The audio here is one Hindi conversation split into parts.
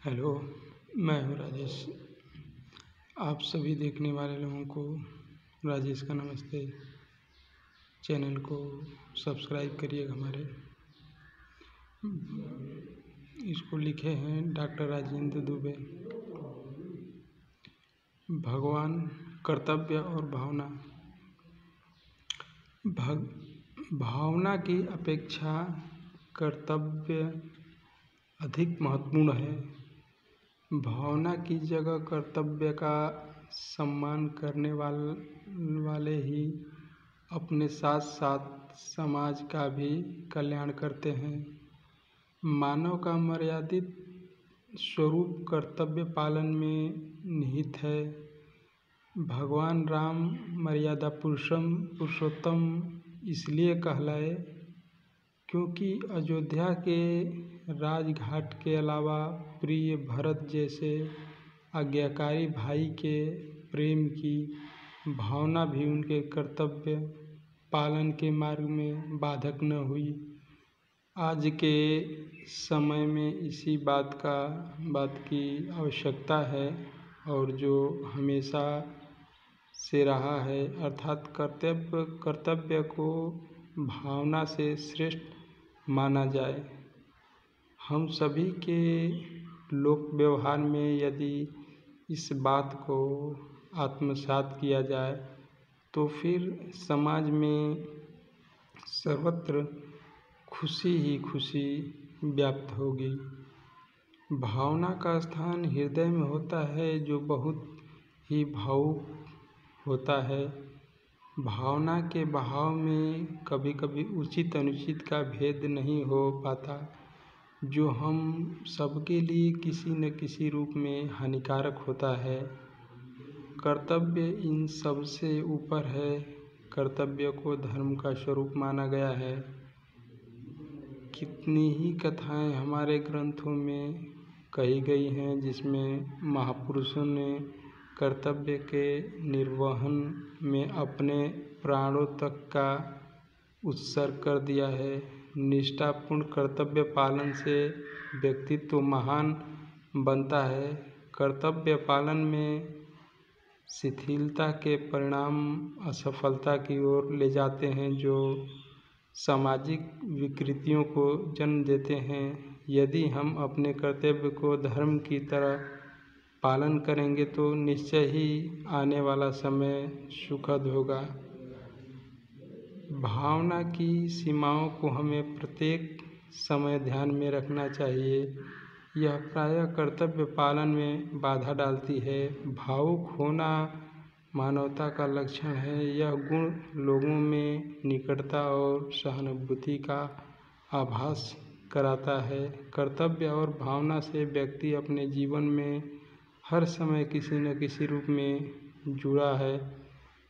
हेलो, मैं हूँ राजेश। आप सभी देखने वाले लोगों को राजेश का नमस्ते। चैनल को सब्सक्राइब करिएगा हमारे। इसको लिखे हैं डॉक्टर राजेंद्र दुबे। भगवान, कर्तव्य और भावना। भावना की अपेक्षा कर्तव्य अधिक महत्वपूर्ण है। भावना की जगह कर्तव्य का सम्मान करने वाले ही अपने साथ साथ समाज का भी कल्याण करते हैं। मानव का मर्यादित स्वरूप कर्तव्य पालन में निहित है। भगवान राम मर्यादा पुरुषोत्तम इसलिए कहलाए क्योंकि अयोध्या के राजघाट के अलावा प्रिय भरत जैसे आज्ञाकारी भाई के प्रेम की भावना भी उनके कर्तव्य पालन के मार्ग में बाधक न हुई। आज के समय में इसी बात की आवश्यकता है और जो हमेशा से रहा है, अर्थात कर्तव्य को भावना से श्रेष्ठ माना जाए। हम सभी के लोक व्यवहार में यदि इस बात को आत्मसात किया जाए तो फिर समाज में सर्वत्र खुशी ही खुशी व्याप्त होगी। भावना का स्थान हृदय में होता है जो बहुत ही भावुक होता है। भावना के बहाव में कभी कभी उचित अनुचित का भेद नहीं हो पाता, जो हम सबके लिए किसी न किसी रूप में हानिकारक होता है। कर्तव्य इन सब से ऊपर है। कर्तव्य को धर्म का स्वरूप माना गया है। कितनी ही कथाएं हमारे ग्रंथों में कही गई हैं जिसमें महापुरुषों ने कर्तव्य के निर्वहन में अपने प्राणों तक का उत्सर्ग कर दिया है। निष्ठापूर्ण कर्तव्य पालन से व्यक्तित्व महान बनता है। कर्तव्य पालन में शिथिलता के परिणाम असफलता की ओर ले जाते हैं, जो सामाजिक विकृतियों को जन्म देते हैं। यदि हम अपने कर्तव्य को धर्म की तरह पालन करेंगे तो निश्चय ही आने वाला समय सुखद होगा। भावना की सीमाओं को हमें प्रत्येक समय ध्यान में रखना चाहिए। यह प्रायः कर्तव्य पालन में बाधा डालती है। भावुक होना मानवता का लक्षण है। यह गुण लोगों में निकटता और सहानुभूति का आभास कराता है। कर्तव्य और भावना से व्यक्ति अपने जीवन में हर समय किसी न किसी रूप में जुड़ा है।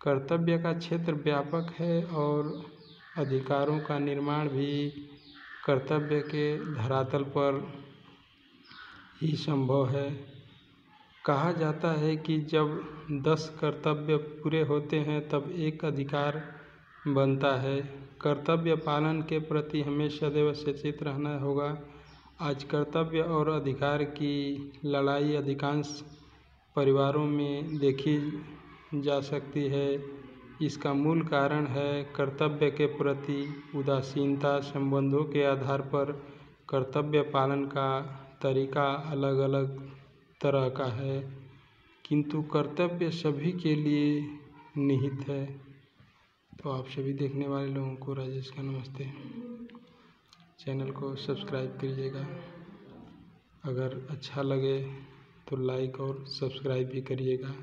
कर्तव्य का क्षेत्र व्यापक है और अधिकारों का निर्माण भी कर्तव्य के धरातल पर ही संभव है। कहा जाता है कि जब 10 कर्तव्य पूरे होते हैं तब एक अधिकार बनता है। कर्तव्य पालन के प्रति हमें सदैव सचेत रहना होगा। आज कर्तव्य और अधिकार की लड़ाई अधिकांश परिवारों में देखी जा सकती है। इसका मूल कारण है कर्तव्य के प्रति उदासीनता। संबंधों के आधार पर कर्तव्य पालन का तरीका अलग अलग तरह का है, किंतु कर्तव्य सभी के लिए निहित है। तो आप सभी देखने वाले लोगों को राजेश का नमस्ते। चैनल को सब्सक्राइब करिएगा। अगर अच्छा लगे तो लाइक और सब्सक्राइब भी करिएगा।